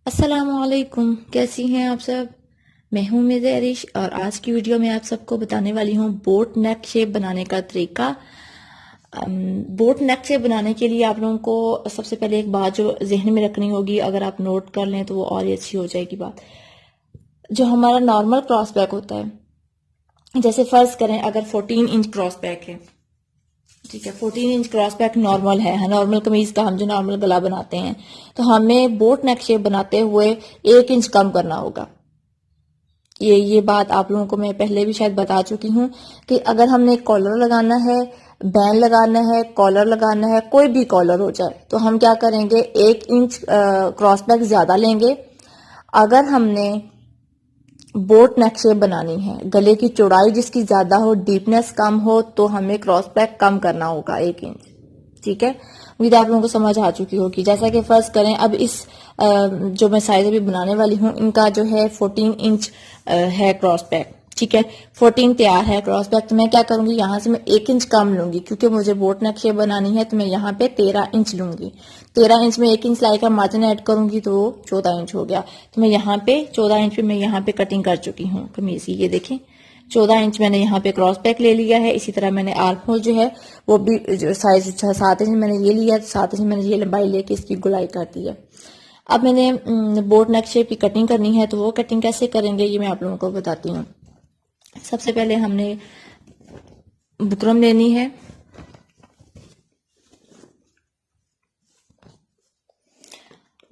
अस्सलामुअलैकुम, कैसी हैं आप सब। मैं हूं मेरे अरिश और आज की वीडियो में आप सबको बताने वाली हूं बोट नेक शेप बनाने का तरीका। बोट नेक शेप बनाने के लिए आप लोगों को सबसे पहले एक बात जो जहन में रखनी होगी, अगर आप नोट कर लें तो वो और ही अच्छी हो जाएगी बात। जो हमारा नॉर्मल क्रॉस बैक होता है, जैसे फर्ज करें अगर 14 इंच क्रॉस बैक है, ठीक है, 14 इंच क्रॉस बैक नॉर्मल है, नॉर्मल कमीज का हम जो नॉर्मल गला बनाते हैं, तो हमें बोट नेक शेप बनाते हुए 1 इंच कम करना होगा। ये बात आप लोगों को मैं पहले भी शायद बता चुकी हूँ कि अगर हमने कॉलर लगाना है, बैंड लगाना है, कॉलर लगाना है, कोई भी कॉलर हो जाए, तो हम क्या करेंगे, 1 इंच क्रॉस बैक ज्यादा लेंगे। अगर हमने बोट नेक शेप बनानी है, गले की चौड़ाई जिसकी ज्यादा हो, डीपनेस कम हो, तो हमें क्रॉस बैक कम करना होगा 1 इंच। ठीक है, उम्मीद आप लोगों को समझ आ चुकी होगी। जैसा कि फर्ज करें अब इस जो मैं साइज अभी बनाने वाली हूँ, इनका जो है 14 इंच है क्रॉस बैक। ठीक है, 14 तैयार है क्रॉस बैक। तो मैं क्या करूंगी, यहाँ से मैं 1 इंच कम लूंगी क्योंकि मुझे बोट नेक शेप बनानी है, तो मैं यहाँ पे 13 इंच लूंगी। 13 इंच में 1 इंच सिलाई का मार्जिन ऐड करूंगी तो 14 इंच हो गया। तो मैं यहाँ पे 14 इंच पे मैं यहाँ पे कटिंग कर चुकी हूँ कमीज की। ये देखें, 14 इंच मैंने यहाँ पे क्रॉस बैक ले लिया है। इसी तरह मैंने आर्म होल जो है वो भी जो साइज 7 इंच मैंने ये लिया, 7 इंच मैंने ये लंबाई लेके इसकी गुलाई कर दी है। अब मैंने बोट नेक शेप की कटिंग करनी है, तो वो कटिंग कैसे करेंगे ये मैं आप लोगों को बताती हूँ। सबसे पहले हमने बुकरम लेनी है।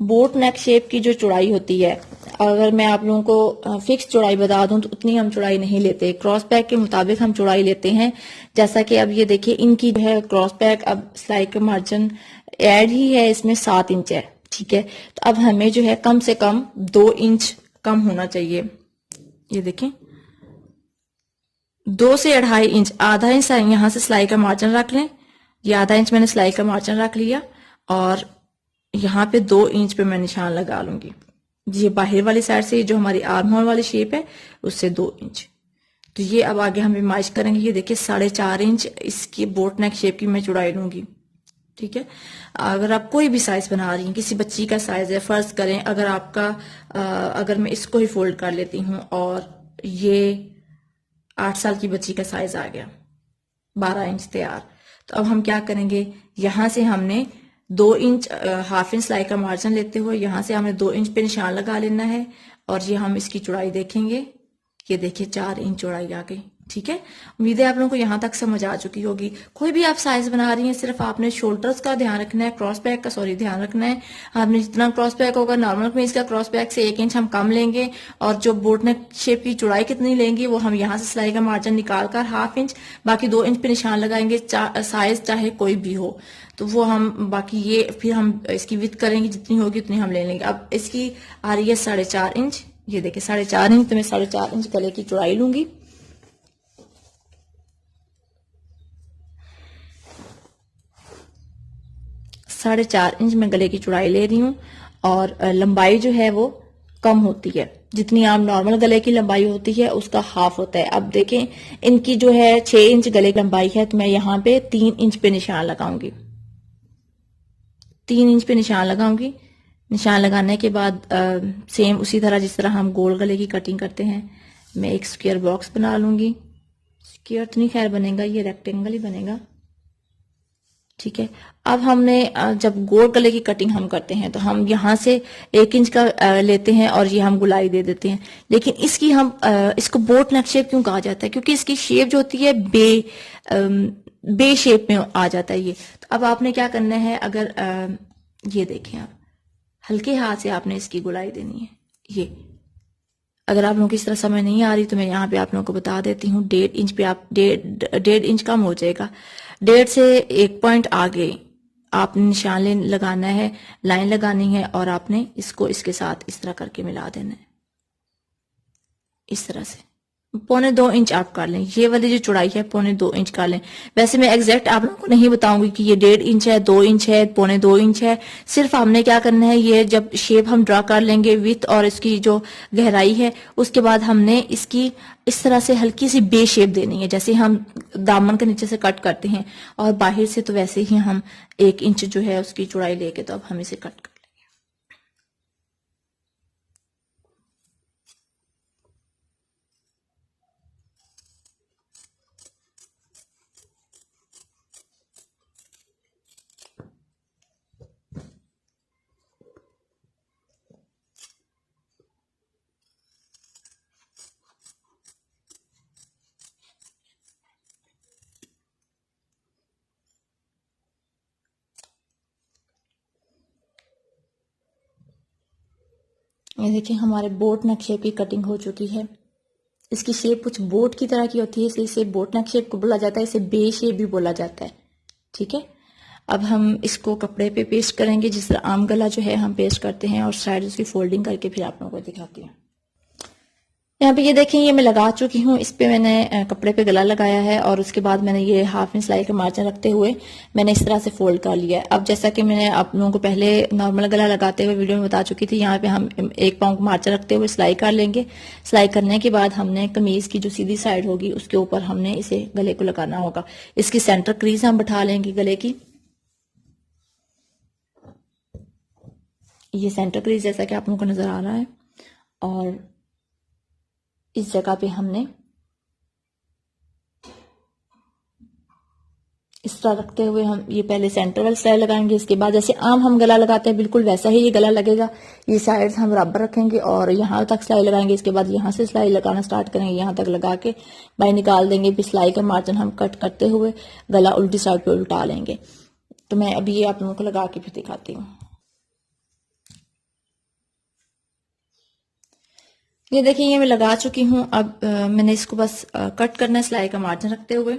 बोट नेक शेप की जो चौड़ाई होती है, अगर मैं आप लोगों को फिक्स चौड़ाई बता दूं तो उतनी हम चौड़ाई नहीं लेते, क्रॉस बैक के मुताबिक हम चौड़ाई लेते हैं। जैसा कि अब ये देखिए, इनकी जो है क्रॉस बैक अब सिलाई का मार्जिन ऐड ही है, इसमें 7 इंच है। ठीक है, तो अब हमें जो है कम से कम 2 इंच कम होना चाहिए। ये देखें, 2 से 2.5 इंच, आधा इंच यहाँ से सिलाई का मार्जिन रख लें। ये आधा इंच मैंने सिलाई का मार्जिन रख लिया और यहाँ पे 2 इंच पे मैं निशान लगा लूंगी। ये बाहर वाली साइड से जो हमारी आर्म होल वाली शेप है उससे 2 इंच। तो ये अब आगे हम मार्च करेंगे। ये देखिए 4.5 इंच इसकी बोट नेक शेप की मैं चौड़ाई लूंगी। ठीक है, अगर आप कोई भी साइज बना रही हैं, किसी बच्ची का साइज है, फर्ज करें अगर आपका अगर मैं इसको ही फोल्ड कर लेती हूँ और ये 8 साल की बच्ची का साइज आ गया, 12 इंच तैयार। तो अब हम क्या करेंगे, यहां से हमने 2 इंच हाफ इंच सिलाई का मार्जिन लेते हुए यहां से हमें 2 इंच पे निशान लगा लेना है और ये हम इसकी चौड़ाई देखेंगे। ये देखिए 4 इंच चौड़ाई आ गई। ठीक है, उम्मीद है आप लोगों को यहां तक समझ आ चुकी होगी। कोई भी आप साइज बना रही हैं, सिर्फ आपने शोल्डर्स का ध्यान रखना है, क्रॉस बैक का सॉरी ध्यान रखना है। आपने जितना क्रॉस बैक होगा नॉर्मल कमीज का क्रॉस बैक से 1 इंच हम कम लेंगे और जो बोट नेक शेप की चौड़ाई कितनी लेंगे वो हम यहाँ से सिलाई का मार्जिन निकाल कर हाफ इंच, बाकी 2 इंच पे निशान लगाएंगे। साइज चाहे कोई भी हो, तो वो हम बाकी ये फिर हम इसकी विड्थ करेंगे, जितनी होगी उतनी हम ले लेंगे। अब इसकी आ रही है 4.5 इंच। ये देखिए 4.5 इंच, तो मैं 4.5 इंच गले की चौड़ाई लूंगी। 4.5 इंच मैं गले की चौड़ाई ले रही हूँ और लंबाई जो है वो कम होती है, जितनी आम नॉर्मल गले की लंबाई होती है उसका हाफ होता है। अब देखें, इनकी जो है 6 इंच गले की लंबाई है, तो मैं यहाँ पे 3 इंच पे निशान लगाऊंगी। 3 इंच पे निशान लगाऊंगी। निशान लगाने के बाद सेम उसी तरह जिस तरह हम गोल गले की कटिंग करते हैं, मैं एक स्क्वायर बॉक्स बना लूंगी। स्क्वायर तो नहीं खैर बनेगा, ये रेक्टेंगल ही बनेगा। ठीक है, अब हमने जब गोल गले की कटिंग हम करते हैं तो हम यहाँ से 1 इंच का लेते हैं और ये हम गुलाई दे देते हैं। लेकिन इसकी हम इसको बोट नेक शेप क्यों कहा जाता है, क्योंकि इसकी शेप जो होती है बे शेप में आ जाता है ये। तो अब आपने क्या करना है, अगर ये देखें, आप हल्के हाथ से आपने इसकी गुलाई देनी है। ये अगर आप लोगों की इस तरह समझ नहीं आ रही तो मैं यहाँ पे आप लोगों को बता देती हूँ। 1.5 इंच पे आप 1.5 इंच कम हो जाएगा। 1.5 से 1 पॉइंट आगे आपने निशान लगाना है, लाइन लगानी है और आपने इसको इसके साथ इस तरह करके मिला देना है, इस तरह से। 1.25 इंच आप कर लें, ये वाली जो चौड़ाई है 1.25 इंच कर लें। वैसे मैं एग्जैक्ट आप लोगों को नहीं बताऊंगी कि ये 1.5 इंच है, 2 इंच है, 1.25 इंच है। सिर्फ हमने क्या करना है, ये जब शेप हम ड्रा कर लेंगे विथ और इसकी जो गहराई है, उसके बाद हमने इसकी इस तरह से हल्की सी बे शेप देनी है, जैसे हम दामन के नीचे से कट करते हैं और बाहर से तो वैसे ही हम 1 इंच जो है उसकी चौड़ाई लेके तो अब हम इसे कट कर ये देखिए हमारे बोट नेक शेप की कटिंग हो चुकी है। इसकी शेप कुछ बोट की तरह की होती है, इसलिए इसे बोट नेक शेप को बोला जाता है, इसे बे शेप भी बोला जाता है। ठीक है, अब हम इसको कपड़े पे पेस्ट करेंगे जिस तरह आम गला जो है हम पेस्ट करते हैं, और साइड उसकी फोल्डिंग करके फिर आप लोगों को दिखाती हूँ। यहाँ पे ये देखें, ये मैं लगा चुकी हूँ। इस पे मैंने कपड़े पे गला लगाया है और उसके बाद मैंने ये हाफ इंच सिलाई का मार्जिन रखते हुए मैंने इस तरह से फोल्ड कर लिया है। अब जैसा कि मैंने आप लोगों को पहले नॉर्मल गला लगाते हुए वीडियो में बता चुकी थी, यहाँ पे हम 1 पाँव का मार्जिन रखते हुए सिलाई कर लेंगे। सिलाई करने के बाद हमने कमीज की जो सीधी साइड होगी उसके ऊपर हमने इसे गले को लगाना होगा। इसकी सेंटर क्रीज हम बैठा लेंगे गले की। ये सेंटर क्रीज जैसा कि आप लोगों को नजर आ रहा है, और इस जगह पे हमने इस तरह रखते हुए हम ये पहले सेंटर वाली सिलाई लगाएंगे। इसके बाद जैसे आम हम गला लगाते हैं बिल्कुल वैसा ही ये गला लगेगा। ये साइड्स हम बराबर रखेंगे और यहाँ तक सिलाई लगाएंगे। इसके बाद यहाँ से सिलाई लगाना स्टार्ट करेंगे, यहाँ तक लगा के बाई निकाल देंगे। फिर सिलाई का मार्जिन हम कट करते हुए गला उल्टी साइड पे उल्टा लेंगे। तो मैं अभी ये आप लोगों को लगा के फिर दिखाती हूँ। ये देखिए, ये मैं लगा चुकी हूँ। अब मैंने इसको बस कट करना है सिलाई का मार्जिन रखते हुए।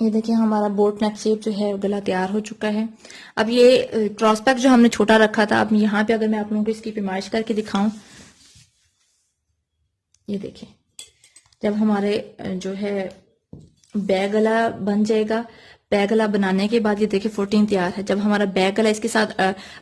ये देखिए हमारा बोट नेक शेप जो है गला तैयार हो चुका है। अब ये क्रॉस पैक जो हमने छोटा रखा था, अब यहाँ पे अगर मैं आप लोगों को इसकी पैमाइश करके दिखाऊं, ये देखिए जब हमारे जो है बैग गला बन जाएगा, बैग गला बनाने के बाद ये देखिए 14 तैयार है। जब हमारा बैग गला इसके साथ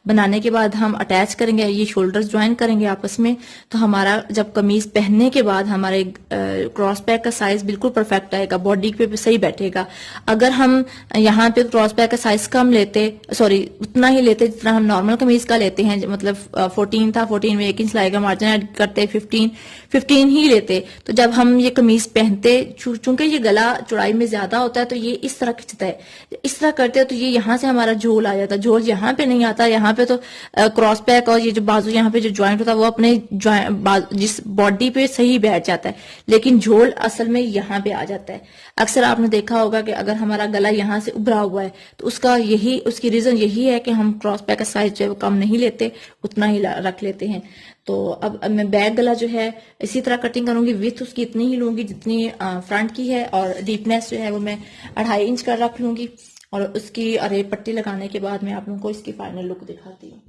बनाने के बाद हम अटैच करेंगे, ये शोल्डर्स ज्वाइन करेंगे आपस में, तो हमारा जब कमीज पहनने के बाद हमारे क्रॉस पैक का साइज बिल्कुल परफेक्ट आएगा, बॉडी पे सही बैठेगा। अगर हम यहाँ पे क्रॉस पैक का साइज कम लेते, सॉरी उतना ही लेते जितना हम नॉर्मल कमीज का लेते हैं, मतलब 14 था, 14 में 1 इंच सिलाई का मार्जिन ऐड करते, 15 ही लेते, तो जब हम ये कमीज पहनते, चूंकि ये गला चौड़ाई में ज्यादा होता है तो ये इस तरह खिंचता है। इस तरह करते हैं तो ये यहाँ से हमारा झोल आ जाता है। झोल यहाँ पे नहीं आता, यहाँ पे तो क्रॉस पैक और ये जो बाजू यहाँ पे जो ज्वाइंट होता है वो अपने जिस बॉडी पे सही बैठ जाता है, लेकिन झोल असल में यहाँ पे आ जाता है। अक्सर आपने देखा होगा कि अगर हमारा गला यहाँ से उभरा हुआ है तो उसकी रीजन यही है कि हम क्रॉस पैक का साइज जो है वो कम नहीं लेते, उतना ही रख लेते हैं। तो अब मैं बैक गला जो है इसी तरह कटिंग करूंगी। विथ उसकी इतनी ही लूंगी जितनी फ्रंट की है, और डीपनेस जो है वो मैं 2.5 इंच का रख लूंगी। और उसकी अरेब पट्टी लगाने के बाद मैं आप लोगों को इसकी फाइनल लुक दिखाती हूँ।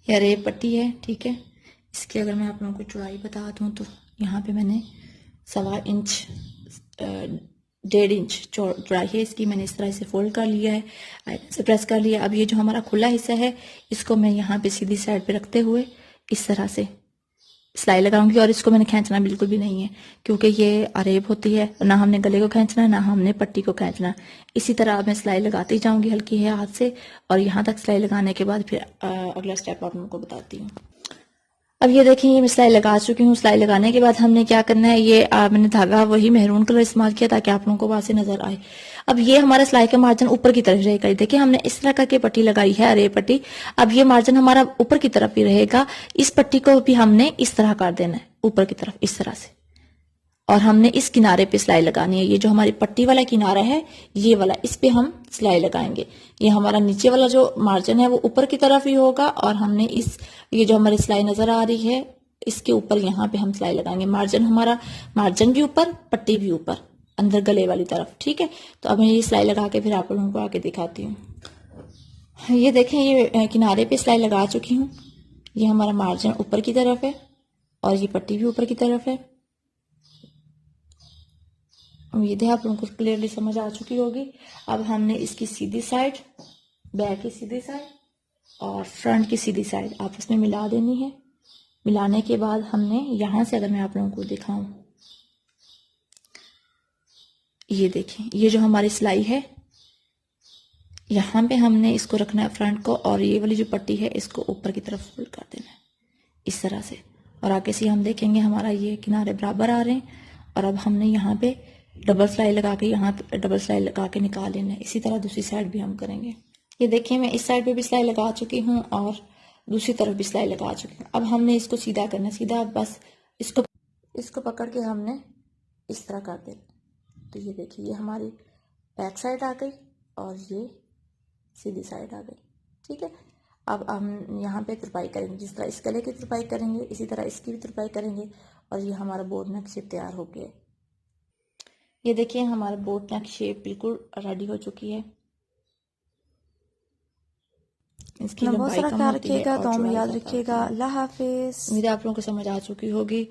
ये अरेब पट्टी है, ठीक है। इसकी अगर मैं आप लोगों को चौड़ाई बता दूं तो यहाँ पे मैंने 1.25 इंच 1.5 इंच चौड़ाई है इसकी। मैंने इस तरह से फोल्ड कर लिया है, से प्रेस कर लिया। अब ये जो हमारा खुला हिस्सा है इसको मैं यहाँ पे सीधी साइड पे रखते हुए इस तरह से सिलाई लगाऊंगी। और इसको मैंने खींचना बिल्कुल भी नहीं है, क्योंकि ये अरेब होती है, ना हमने गले को खींचना है ना हमने पट्टी को खींचना। इसी तरह मैं सिलाई लगाती जाऊंगी हल्की है हाथ से, और यहाँ तक सिलाई लगाने के बाद फिर अगला स्टेप आप लोगों को बताती हूँ। अब ये देखें, ये मैं सिलाई लगा चुकी हूँ। सिलाई लगाने के बाद हमने क्या करना है, ये मैंने धागा वही मेहरून कलर इस्तेमाल किया ताकि आप लोगों को वहां से नजर आए। अब ये हमारा सिलाई का मार्जिन ऊपर की तरफ रहेगा। देखिए हमने इस तरह करके पट्टी लगाई है, अरे पट्टी। अब ये मार्जिन हमारा ऊपर की तरफ ही रहेगा। इस पट्टी को भी हमने इस तरह कर देना है, ऊपर की तरफ इस तरह से। और हमने इस किनारे पे सिलाई लगानी है। ये जो हमारी पट्टी वाला किनारा है, ये वाला, इस पे हम सिलाई लगाएंगे। ये हमारा नीचे वाला जो मार्जिन है वो ऊपर की तरफ ही होगा, और हमने ये जो हमारी सिलाई नजर आ रही है, इसके ऊपर यहाँ पे हम सिलाई लगाएंगे। मार्जिन भी ऊपर, पट्टी भी ऊपर, अंदर गले वाली तरफ। ठीक है, तो अब मैं ये सिलाई लगा के फिर आप लोगों को आके दिखाती हूँ। ये देखें, ये किनारे पे सिलाई लगा चुकी हूँ। ये हमारा मार्जिन ऊपर की तरफ है और ये पट्टी भी ऊपर की तरफ है। उम्मीद है आप लोगों को क्लियरली समझ आ चुकी होगी। अब हमने इसकी सीधी साइड, बैक की सीधी साइड और फ्रंट की सीधी साइड आपस में मिला देनी है। मिलाने के बाद हमने यहां से, अगर मैं आप लोगों को दिखाऊं, ये देखें, ये जो हमारी सिलाई है, यहां पे हमने इसको रखना है फ्रंट को, और ये वाली जो पट्टी है इसको ऊपर की तरफ फोल्ड कर देना है इस तरह से। और आगे से हम देखेंगे हमारा ये किनारे बराबर आ रहे हैं। और अब हमने यहाँ पे डबल सिलाई लगा के, यहाँ पे डबल सिलाई लगा के निकाल लेना है। इसी तरह दूसरी साइड भी हम करेंगे। ये देखिए, मैं इस साइड पे भी सिलाई लगा चुकी हूँ और दूसरी तरफ भी सिलाई लगा चुकी हूँ। अब हमने इसको सीधा करना है। सीधा बस इसको पकड़ के हमने इस तरह कर देना। तो ये देखिए, ये हमारी बैक साइड आ गई और ये सीधी साइड आ गई। ठीक है, अब हम यहाँ पे तुरपाई करेंगे। जिस तरह इस गले की तुरपाई करेंगे, इसी तरह इसकी भी तुरपाई करेंगे। और ये हमारा बोट नेक शेप तैयार हो गया। ये देखिए, हमारा बोट नेक शेप बिल्कुल रेडी हो चुकी है। इसकी बहुत लंबाई सारा कम ख्याल होती है रखिएगा, और तो चौड़ाई याद ज्यादा होती रखिएगा। है। अल्लाह हाफिज। उम्मीद है आप लोगों को समझ आ चुकी होगी।